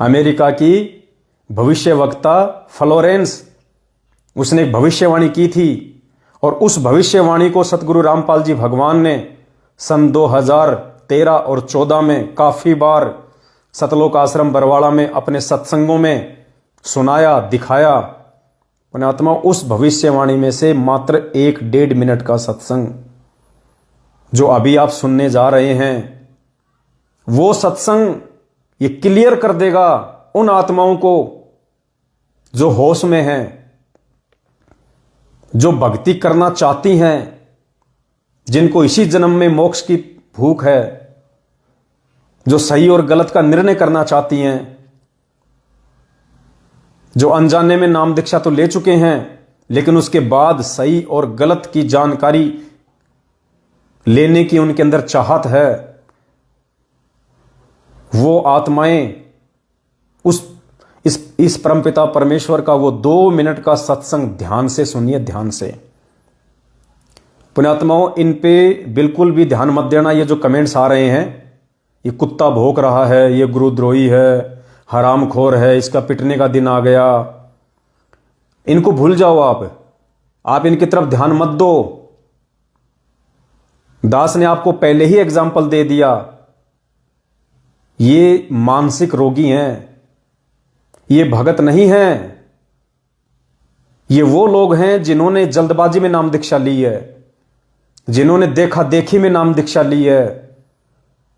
America की भविष्यवक्ता Florence, उसने एक भविष्यवाणी की थी और उस भविष्यवाणी को सतगुरु रामपाल जी भगवान ने सन 2013 और 14 में काफी बार सतलोक आश्रम बरवाड़ा में अपने सत्संगों में सुनाया, दिखाया। पुण्यात्मा, उस भविष्यवाणी में से मात्र 1-1.5 मिनट का सत्संग जो अभी आप सुनने जा रहे हैं, वो सत्संग ये क्लियर कर देगा उन आत्माओं को जो होश में हैं, जो भक्ति करना चाहती हैं, जिनको इसी जन्म में मोक्ष की भूख है, जो सही और गलत का निर्णय करना चाहती हैं, जो अनजाने में नाम दीक्षा तो ले चुके हैं लेकिन उसके बाद सही और गलत की जानकारी लेने की उनके अंदर चाहत है। वो आत्माएं इस परमपिता परमेश्वर का वो 2 मिनट का सत्संग ध्यान से सुनिए, ध्यान से। पुण्यात्माओं, इन पे बिल्कुल भी ध्यान मत देना। ये जो कमेंट्स आ रहे हैं, ये कुत्ता भौंक रहा है, ये गुरुद्रोही है, हरामखोर है, इसका पिटने का दिन आ गया, इनको भूल जाओ। आप इनकी तरफ ध्यान मत दो। दास ने आपको पहले ही एग्जाम्पल दे दिया। ये मानसिक रोगी हैं, ये भगत नहीं हैं। ये वो लोग हैं जिन्होंने जल्दबाजी में नाम दीक्षा ली है, जिन्होंने देखा देखी में नाम दीक्षा ली है,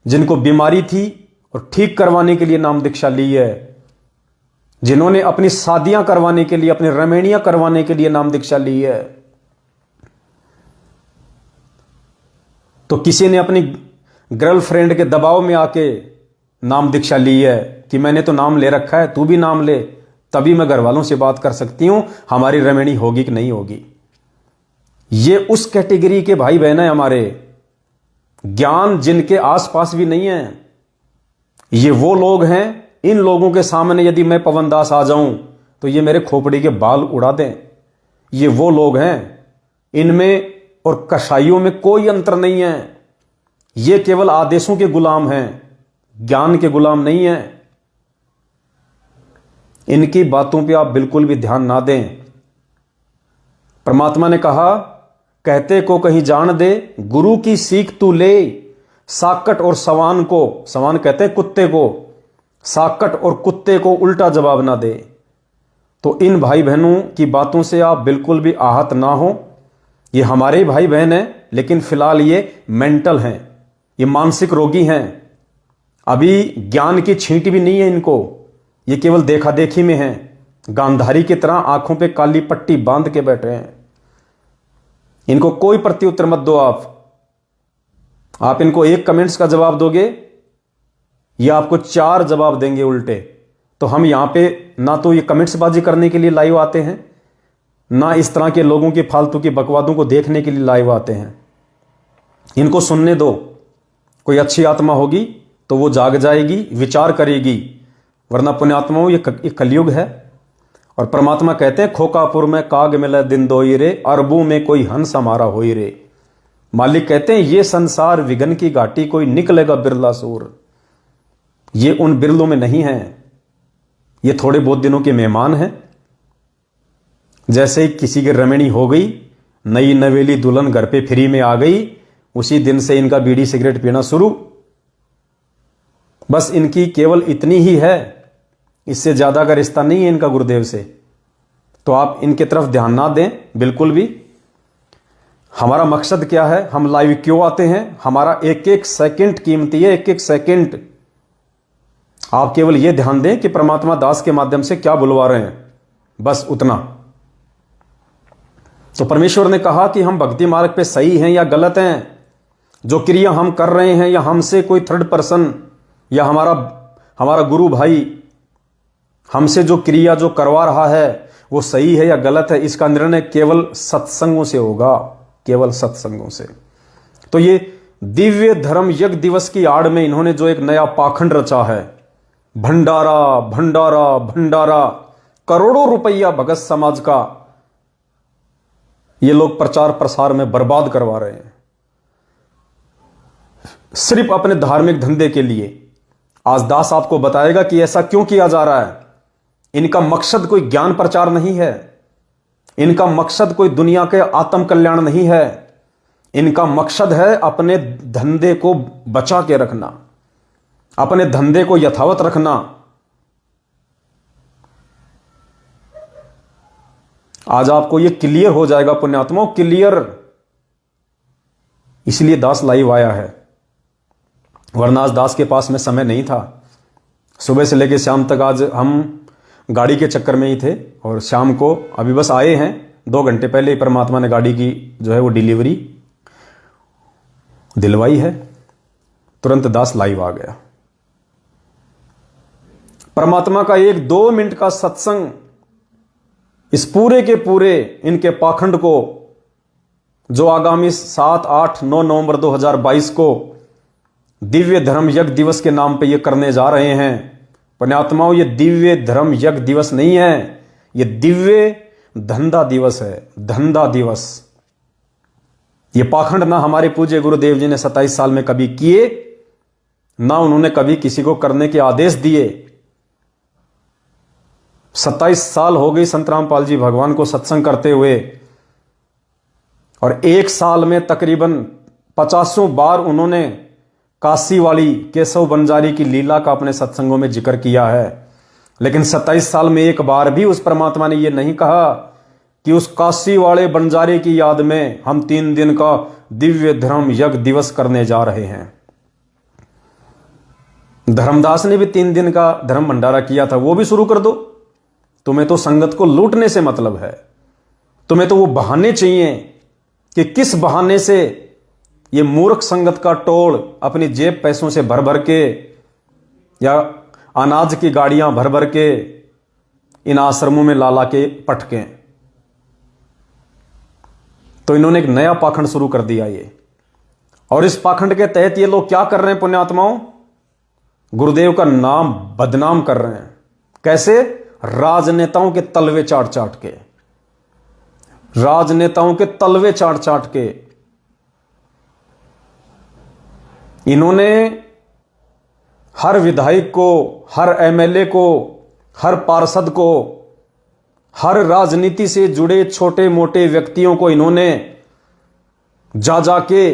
जिनको बीमारी थी और ठीक करवाने के लिए नाम दीक्षा ली है, जिन्होंने अपनी शादियां करवाने के लिए, अपनी रमणियां करवाने के लिए नाम दीक्षा ली है। तो किसी ने अपनी गर्लफ्रेंड के दबाव में आके नाम दीक्षा ली है कि मैंने तो नाम ले रखा है, तू भी नाम ले, तभी मैं घर वालों से बात कर सकती हूं हमारी रमणी होगी कि नहीं होगी। ये उस कैटेगरी के भाई बहन है हमारे, ज्ञान जिनके आसपास भी नहीं है। ये वो लोग हैं, इन लोगों के सामने यदि मैं पवन दास आ जाऊं तो ये मेरे खोपड़ी के बाल उड़ा दें। ये वो लोग हैं, इनमें और कसाईयों में कोई अंतर नहीं है। ये केवल आदेशों के गुलाम हैं, ज्ञान के गुलाम नहीं हैं। इनकी बातों पे आप बिल्कुल भी ध्यान ना दें। परमात्मा ने कहा, कहते को कहीं जान दे, गुरु की सीख तू ले, साकट और सवान को, सवान कहते हैं कुत्ते को, साकट और कुत्ते को उल्टा जवाब ना दे। तो इन भाई बहनों की बातों से आप बिल्कुल भी आहत ना हो। ये हमारे भाई बहन हैं, लेकिन फिलहाल ये मेंटल हैं, ये मानसिक रोगी हैं। अभी ज्ञान की छींट भी नहीं है इनको, ये केवल देखा देखी में हैं। गांधारी की तरह आंखों पे काली पट्टी बांध के बैठे हैं। इनको कोई प्रत्युत्तर मत दो। आप इनको एक कमेंट्स का जवाब दोगे, ये आपको 4 जवाब देंगे उल्टे। तो हम यहां पे ना तो ये कमेंट्स बाजी करने के लिए लाइव आते हैं, ना इस तरह के लोगों की फालतू की बकवादों को देखने के लिए लाइव आते हैं। इनको सुनने दो। कोई अच्छी आत्मा होगी तो वो जाग जाएगी, विचार करेगी, वरना पुण्यात्माओं ये कलयुग है। और परमात्मा कहते हैं, खोकापुर में काग मिले दिन दोई रे, अरबों में कोई हंस हमारा होई रे। मालिक कहते हैं, ये संसार विघन की घाटी, कोई निकलेगा बिरला सूर। ये उन बिरलों में नहीं है, ये थोड़े बहुत दिनों के मेहमान हैं। जैसे ही किसी की रमणी हो गई, नई नवेली दुल्हन घर पे फ्री में आ गई, उसी दिन से इनका बीड़ी सिगरेट पीना शुरू। बस इनकी केवल इतनी ही है, इससे ज्यादा का रिश्ता नहीं है इनका गुरुदेव से। तो आप इनके तरफ ध्यान ना दें बिल्कुल भी। हमारा मकसद क्या है, हम लाइव क्यों आते हैं, हमारा एक एक सेकंड कीमती है, एक एक सेकंड। आप केवल यह ध्यान दें कि परमात्मा दास के माध्यम से क्या बुलवा रहे हैं, बस उतना। तो परमेश्वर ने कहा कि हम भक्ति मार्ग पे सही हैं या गलत हैं, जो क्रिया हम कर रहे हैं, या हमसे कोई थर्ड पर्सन या हमारा गुरु भाई हमसे जो क्रिया जो करवा रहा है वो सही है या गलत है, इसका निर्णय केवल सत्संगों से होगा, केवल सत्संगों से। तो ये दिव्य धर्म यज्ञ दिवस की आड़ में इन्होंने जो एक नया पाखंड रचा है, भंडारा भंडारा भंडारा, करोड़ों रुपया भगत समाज का ये लोग प्रचार प्रसार में बर्बाद करवा रहे हैं, सिर्फ अपने धार्मिक धंधे के लिए। आज दास आपको बताएगा कि ऐसा क्यों किया जा रहा है। इनका मकसद कोई ज्ञान प्रचार नहीं है, इनका मकसद कोई दुनिया के आत्म कल्याण नहीं है, इनका मकसद है अपने धंधे को बचा के रखना, अपने धंधे को यथावत रखना। आज आपको यह क्लियर हो जाएगा पुण्यात्माओं, क्लियर। इसलिए दास लाइव आया है, वरना आज दास के पास में समय नहीं था। सुबह से लेकर शाम तक आज हम गाड़ी के चक्कर में ही थे, और शाम को अभी बस आए हैं, 2 घंटे पहले ही परमात्मा ने गाड़ी की जो है वो डिलीवरी दिलवाई है। तुरंत दास लाइव आ गया। परमात्मा का 1-2 मिनट का सत्संग इस पूरे के पूरे इनके पाखंड को, जो आगामी 7, 8, 9 नवंबर 2022 को दिव्य धर्म यज्ञ दिवस के नाम पे ये करने जा रहे हैं। पुण्यात्माओं, ये दिव्य धर्म यज्ञ दिवस नहीं है, ये दिव्य धंधा दिवस है, धंधा दिवस। ये पाखंड ना हमारे पूज्य गुरुदेव जी ने 27 साल में कभी किए, ना उन्होंने कभी किसी को करने के आदेश दिए। 27 साल हो गई संत रामपाल जी भगवान को सत्संग करते हुए, और 1 साल में तकरीबन 50 बार उन्होंने काशी वाली केशव बंजारी की लीला का अपने सत्संगों में जिक्र किया है। लेकिन 27 साल में एक बार भी उस परमात्मा ने यह नहीं कहा कि उस काशी वाले बंजारी की याद में हम 3 दिन का दिव्य धर्म यज्ञ दिवस करने जा रहे हैं। धर्मदास ने भी 3 दिन का धर्म भंडारा किया था, वो भी शुरू कर दो। तुम्हें तो संगत को लूटने से मतलब है, तुम्हें तो वो बहाने चाहिए कि किस बहाने से ये मूर्ख संगत का टोल अपनी जेब पैसों से भर भर के या अनाज की गाड़ियां भर भर के इन आश्रमों में ला ला के पटकें। तो इन्होंने एक नया पाखंड शुरू कर दिया ये, और इस पाखंड के तहत ये लोग क्या कर रहे हैं पुण्यात्माओं? गुरुदेव का नाम बदनाम कर रहे हैं। कैसे? राजनेताओं के तलवे चाट चाट के, राजनेताओं के तलवे चाट चाट के इन्होंने हर विधायक को, हर एमएलए को, हर पार्षद को, हर राजनीति से जुड़े छोटे मोटे व्यक्तियों को इन्होंने जा जाके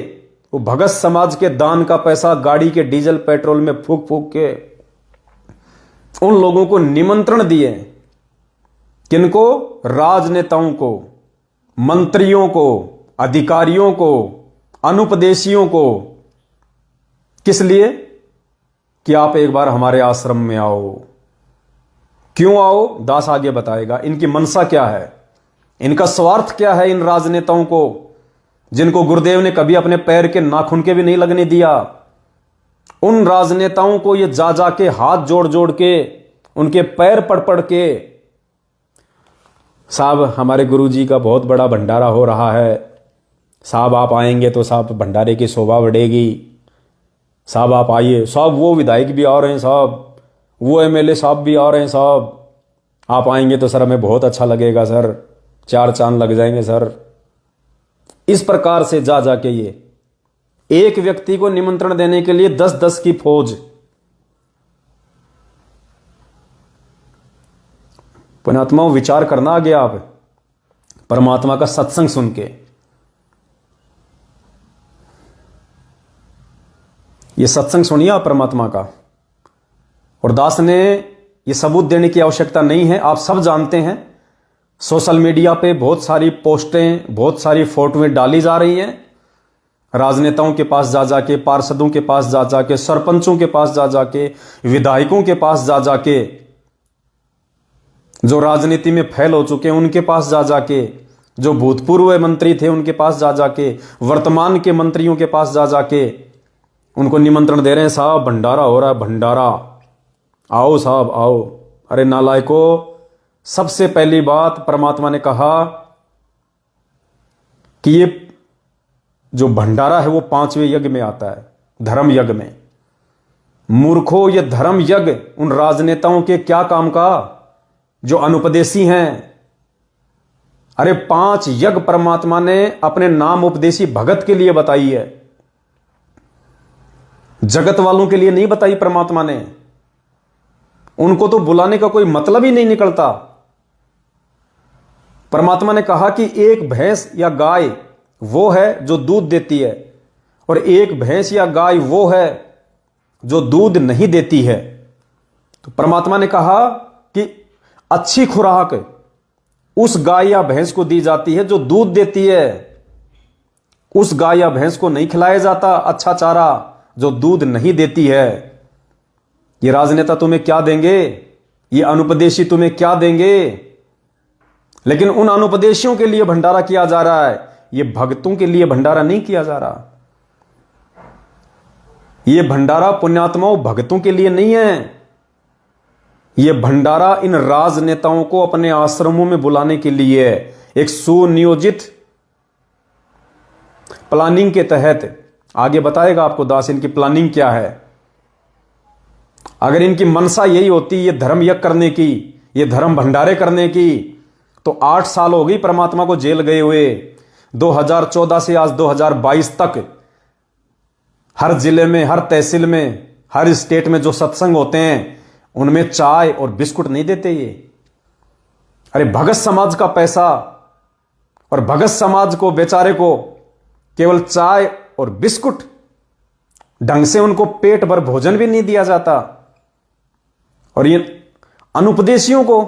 वो भगत समाज के दान का पैसा गाड़ी के डीजल पेट्रोल में फूक फूक के उन लोगों को निमंत्रण दिए। किनको? राजनेताओं को, मंत्रियों को, अधिकारियों को, अनुपदेशियों को। किस लिए? कि आप एक बार हमारे आश्रम में आओ। क्यों आओ? दास आगे बताएगा। इनकी मनसा क्या है, इनका स्वार्थ क्या है इन राजनेताओं को, जिनको गुरुदेव ने कभी अपने पैर के नाखून के भी नहीं लगने दिया। उन राजनेताओं को ये जा जा के हाथ जोड़ जोड़ के उनके पैर पड़ पड़ के, साहब हमारे गुरुजी का बहुत बड़ा भंडारा हो रहा है, साहब आप आएंगे तो साहब भंडारे की शोभा बढ़ेगी, साहब आप आइए, साहब वो विधायक भी आ रहे हैं, साहब वो एमएलए साहब भी आ रहे हैं, साहब आप आएंगे तो सर हमें बहुत अच्छा लगेगा सर, 4 चांद लग जाएंगे सर। इस प्रकार से जा जाके ये एक व्यक्ति को निमंत्रण देने के लिए 10-10 की फौज। पुण्यात्माओं, विचार करना आगे आप परमात्मा का सत्संग सुन के। ये सत्संग सुनिए आप परमात्मा का। और दास ने ये सबूत देने की आवश्यकता नहीं है, आप सब जानते हैं। सोशल मीडिया पे बहुत सारी पोस्टें, बहुत सारी फोटोएं डाली जा रही हैं, राजनेताओं के पास जा जाके, पार्षदों के पास जा जाके, सरपंचों के पास जा जाके, विधायकों के पास जा जाके, जो राजनीति में फैल हो चुके हैं उनके पास जा जाके, जो भूतपूर्व मंत्री थे उनके पास जा जाके, वर्तमान के मंत्रियों के पास जा जाके उनको निमंत्रण दे रहे हैं, साहब भंडारा हो रहा है, भंडारा आओ साहब आओ। अरे नालायको, सबसे पहली बात परमात्मा ने कहा कि ये जो भंडारा है वो 5वें यज्ञ में आता है, धर्म यज्ञ में। मूर्खों, ये धर्म यज्ञ उन राजनेताओं के क्या काम का जो अनुपदेशी हैं। अरे 5 यज्ञ परमात्मा ने अपने नाम उपदेशी भगत के लिए बताई है, जगत वालों के लिए नहीं बताई परमात्मा ने। उनको तो बुलाने का कोई मतलब ही नहीं निकलता। परमात्मा ने कहा कि एक भैंस या गाय वो है जो दूध देती है, और एक भैंस या गाय वो है जो दूध नहीं देती है। तो परमात्मा ने कहा कि अच्छी खुराक उस गाय या भैंस को दी जाती है जो दूध देती है। उस गाय या भैंस को नहीं खिलाया जाता अच्छा चारा जो दूध नहीं देती है। ये राजनेता तुम्हें क्या देंगे, ये अनुपदेशी तुम्हें क्या देंगे? लेकिन उन अनुपदेशियों के लिए भंडारा किया जा रहा है, ये भक्तों के लिए भंडारा नहीं किया जा रहा। ये भंडारा पुण्यात्माओं भक्तों के लिए नहीं है। ये भंडारा इन राजनेताओं को अपने आश्रमों में बुलाने के लिए है। एक सुनियोजित प्लानिंग के तहत। आगे बताएगा आपको दास इनकी प्लानिंग क्या है। अगर इनकी मनसा यही होती ये धर्म यज्ञ करने की, ये धर्म भंडारे करने की, तो 8 साल हो गई परमात्मा को जेल गए हुए। 2014 से आज 2022 तक हर जिले में, हर तहसील में, हर स्टेट में जो सत्संग होते हैं उनमें चाय और बिस्कुट नहीं देते ये। अरे भगत समाज का पैसा, और भगत समाज को बेचारे को केवल चाय और बिस्कुट, ढंग से उनको पेट भर भोजन भी नहीं दिया जाता। और ये अनुपदेशियों को,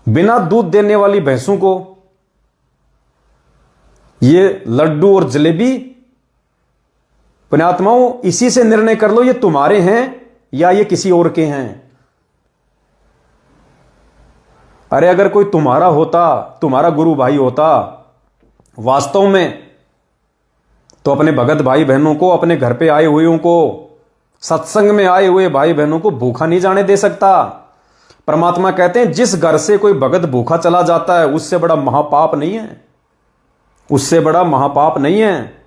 बिना दूध देने वाली भैंसों को ये लड्डू और जलेबी। पुण्यात्माओं इसी से निर्णय कर लो ये तुम्हारे हैं या ये किसी और के हैं। अरे अगर कोई तुम्हारा होता, तुम्हारा गुरु भाई होता वास्तव में, तो अपने भगत भाई बहनों को, अपने घर पे आए हुए को, सत्संग में आए हुए भाई बहनों को भूखा नहीं जाने दे सकता। परमात्मा कहते हैं जिस घर से कोई भगत भूखा चला जाता है उससे बड़ा महापाप नहीं है, उससे बड़ा महापाप नहीं है।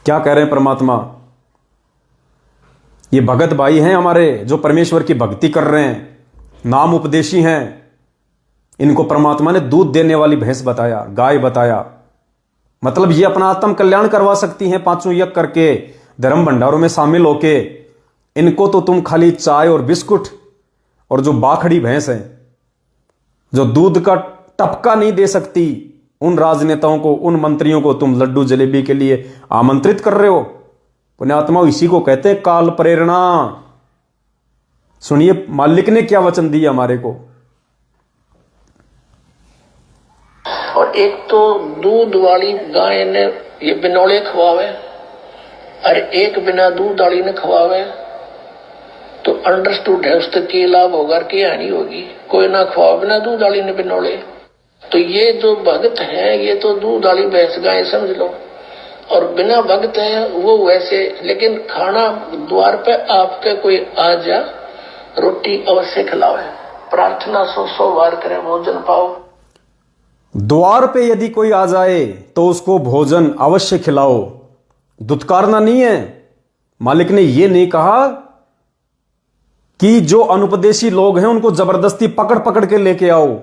क्या कह रहे हैं परमात्मा? ये भगत भाई हैं हमारे जो परमेश्वर की भक्ति कर रहे हैं, नाम उपदेशी हैं। इनको परमात्मा ने दूध देने वाली भैंस बताया, गाय बताया। मतलब ये अपना आत्म कल्याण करवा सकती हैं पांचों यज्ञ करके, धर्म भंडारों में शामिल होके। इनको तो तुम खाली चाय और बिस्कुट, और जो बाखड़ी भैंस है जो दूध का टपका नहीं दे सकती, उन राजनेताओं को, उन मंत्रियों को तुम लड्डू जलेबी के लिए आमंत्रित कर रहे हो। पुण्यात्माओं इसी को कहते हैं काल प्रेरणा। सुनिए मालिक ने क्या वचन दिया हमारे को। और एक तो दूध वाली गाय ने ये बिनौले खवावे, और एक बिना दूध वाली ने खवावे, तो अंडरस्टूड है उससे क्या लाभ होगा, क्या हानि होगी। कोई ना खवावे बिना दूध वाली ने बिनौले। तो ये जो भगत है ये तो दूध वाली भैंस गाय समझ लो, और बिना भगत है वो वैसे। लेकिन खाना द्वार पे आपके कोई आ जा, रोटी अवश्य खिलावे, प्रार्थना 100 बार करे, भोजन पाओ। द्वार पे यदि कोई आ जाए तो उसको भोजन अवश्य खिलाओ, दुत्कारना नहीं है। मालिक ने यह नहीं कहा कि जो अनुपदेशी लोग हैं उनको जबरदस्ती पकड़ पकड़ के लेके आओ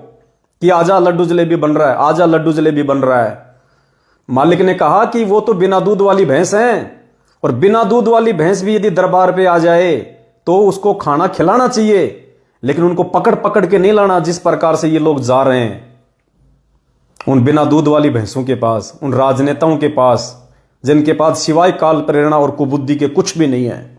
कि आजा लड्डू जलेबी बन रहा है, आजा लड्डू जलेबी बन रहा है। मालिक ने कहा कि वो तो बिना दूध वाली भैंस हैं, और बिना दूध वाली भैंस भी यदि दरबार पे आ जाए तो उसको खाना खिलाना चाहिए, लेकिन उनको पकड़ पकड़ के नहीं लाना जिस प्रकार से ये लोग जा रहे हैं उन बिना दूध वाली भैंसों के पास, उन राजनेताओं के पास जिनके पास सिवाय काल प्रेरणा और कुबुद्धि के कुछ भी नहीं है।